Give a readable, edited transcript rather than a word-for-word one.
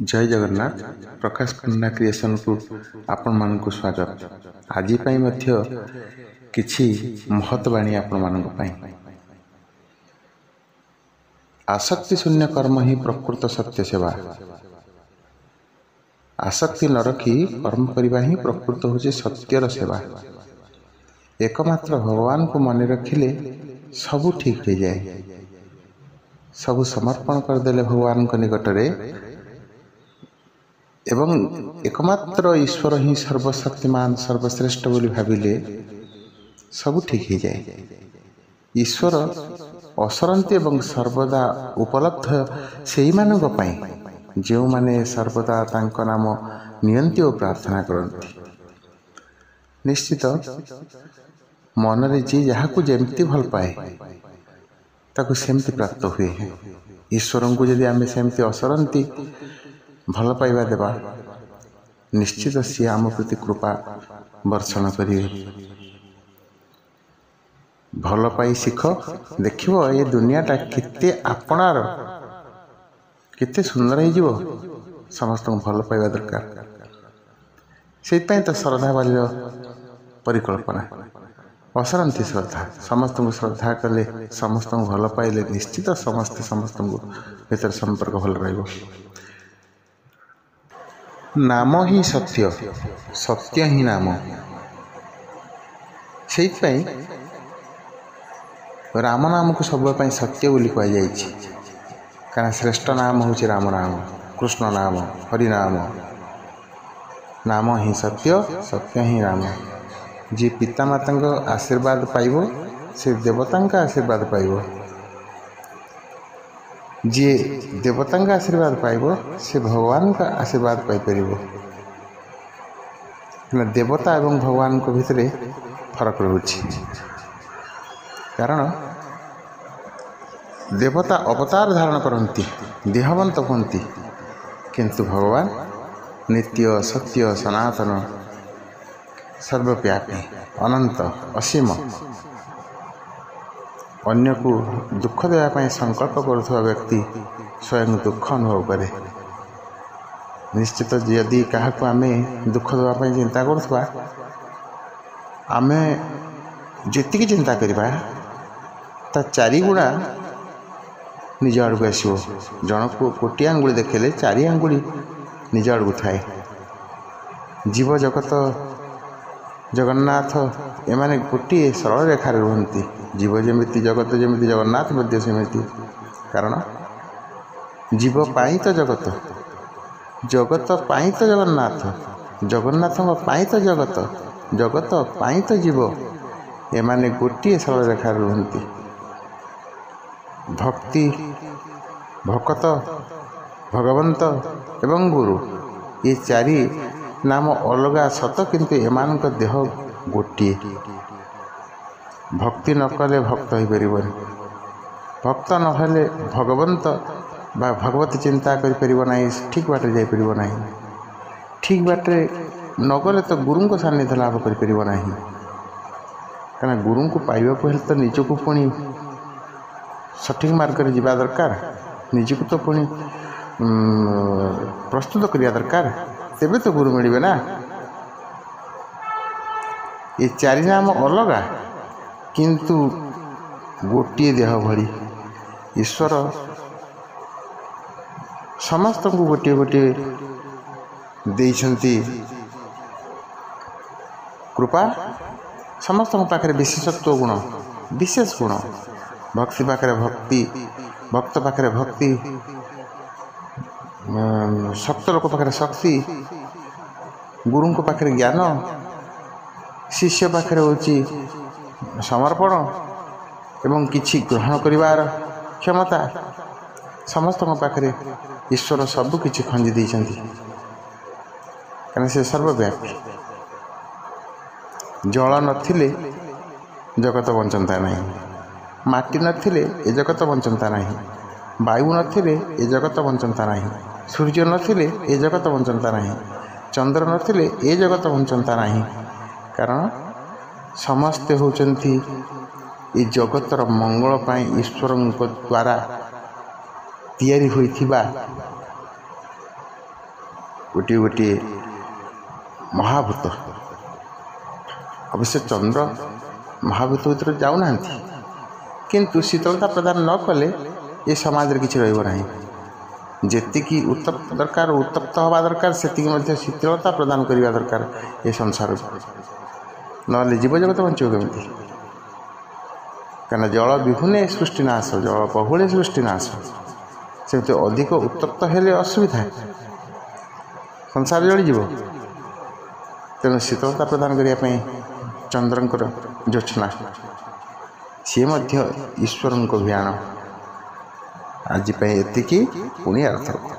जय जगन्नाथ। प्रकाश पण्डा क्रिएशन को आपण मानक स्वागत। आज किछि महत्वाणी आपण मानक पई। आसक्ति शून्य कर्म ही प्रकृत सत्य सेवा। आसक्ति न रखी कर्म करबा ही प्रकृत होचे सत्यर सेवा। एकमात्र भगवान को मन रखिले सबू ठीक हो जाए। सबू समर्पण करदेले भगवान को निकटरे एवं एकमात्र ईश्वर ही सर्वशक्तिमान सर्वश्रेष्ठ बोली भाविले सबू ठीक हो जाए। ईश्वर असरंती एवं सर्वदा उपलब्ध से मानक पई जो माने सर्वदा तांको नाम नियंती और प्रार्थना करती। निश्चित मन रे जी जहाँ को जेमती भल पाए ताको सेमती प्राप्त हुए। ईश्वर को यदि आम सेमती असरंती भल पाइबा देवा निश्चित सी आम प्रति कृपा वर्षण करिवे। भल पाई शिख देखिबो ये दुनियाटा केते आपणार केते सुंदर हो। समस्त भल पाइबा दरकार। से तो श्रद्धा बाली परिकल्पना असरंती श्रद्धा समस्त को श्रद्धा कले समस्त भल पाइले निश्चित समस्त भीतर संपर्क भल रहिबो। नाम ही सत्य, सत्य ही नाम। से राम नाम को सब सत्य बोली कहुई। कारण श्रेष्ठ नाम हूँ राम नाम, कृष्ण नाम, हरिनाम। नाम ही सत्य, सत्य ही राम। जी पिता माता का आशीर्वाद पाइबो से देवता का आशीर्वाद पाइबो। जी देवता का आशीर्वाद पाइबो से भगवान का आशीर्वाद पाई परिबो। देवता एवं भगवान को भितरे फरक रहुछि। कारण देवता अवतार धारण करती, देहवंत होती, किंतु भगवान नित्य सत्य सनातन सर्वव्यापी अनंत असीम। अन्य को दुख देवाई संकल्प करुवा व्यक्ति स्वयं दुख अनुभव करे। निश्चित यदि क्या आम दुख देवाई चिंता करुवा आम जी चिंता करवा ता चारि गुणा निज आड़ को आसो। जन को गोटे आंगुली देखले चारि आंगुली निज आड़ को थाए। जीव जगत जगन्नाथ एमाने गोटे सरल रेखार रुहंती। जीव जमिति जगत जमिति जगन्नाथ मध्य सेमिति। कारण जीव पाई तो जगत, जगत पाई तो जगन्नाथ, जगन्नाथ पाई तो जगत, जगत पाई तो जीव। एमाने गोटे सरल रेखार रुहंती। भक्ति भकत भगवंत एवं गुरु ये चारि नाम अलगा सत, किंतु एमान देह गोटे। भक्ति न कले भक्त हो पार। भक्त नहले भगवंत बा भगवती चिंता करिपरिबो नाही। ठीक बाटे जाई परिबो नाही। ठीक बाटे न गले तो गुरु को सान्निध्य लाभ करिपरिबो नाही। कारण गुरु को पाइबा को हेले तो निजको पुणी सठिक मार्ग रे जीवा दरकार। निजको तो पुणी प्रस्तुत करिया दरकार, तेबे तो गुरु मिलिबे ना। ये चारि नाम अलगा किंतु गोटे देह भरी। ईश्वर समस्त को गोटे गोटे देइछंती कृपा। समस्त पाखे विशेषत्व गुण, विशेष गुण। भक्ति पाखे भक्ति, भक्त पाखे भक्ति, शक्त लोक पाखे शक्ति, गुरु को पाखे ज्ञान, शिष्य पाखे होची समर्पण एवं किछि ग्रहण करिवार क्षमता। समस्त पाखे ईश्वर सब किछि खंजी देइछंती। कारण से सर्वव्यापी। जल नथिले जगत बंचंता नहीं, माटी नथिले ए जगत बंचंता नहीं, वायु नथिले ए जगत बंचंता नहीं, सूर्य नथिले ए जगत बंचंता नहीं, चंद्र नथिले ए जगत बंचंता नहीं। कारण समस्ते होचंती ये जगतर मंगल पाई ईश्वर द्वारा तैयारी होइथिबा ଗୋଟିଏ ଗୋଟିଏ ମହାଭୂତ। ଅବଶ୍ୟ ଚନ୍ଦ୍ର ମହାଭୂତ ଭିତରେ ଯାଉନାହାନ୍ତି, କିନ୍ତୁ ଶୀତଳତା ପ୍ରଦାନ ନ କଲେ ଏ ସମାଜରେ କିଛି ରହିବ ନାହିଁ। ଯେତିକି ଉତ୍ତପ୍ତ ଦରକାର, ଉତ୍ତପ୍ତ ହେବା ଦରକାର, ସେତିକି ମଧ୍ୟ ଶୀତଳତା ପ୍ରଦାନ କରିବା ଦରକାର ଏ ସଂସାରକୁ। ନହେଲେ ଜୀବଜଗତ ବଞ୍ଚିବ କେମିତି? କାରଣ ଜଳ ବିହୁନେ ସୃଷ୍ଟି ନାଶ, ଜଳ ବହୁଳେ ସୃଷ୍ଟି ନାଶ। ସେମିତି ଅଧିକ ଉତ୍ତପ୍ତ ହେଲେ ଅସୁବିଧା, ସଂସାର ଜଳିଯିବ। ତେଣୁ ଶୀତଳତା ପ୍ରଦାନ କରିବା ପାଇଁ ଚନ୍ଦ୍ରଙ୍କର ଜ୍ୟୋତ୍ସ୍ନା, ସିଏ ମଧ୍ୟ ଈଶ୍ୱରଙ୍କ ଭିଆଣ। ଆଜି ପାଇଁ ଏତିକି, ପୁଣି ଆରଥରକୁ।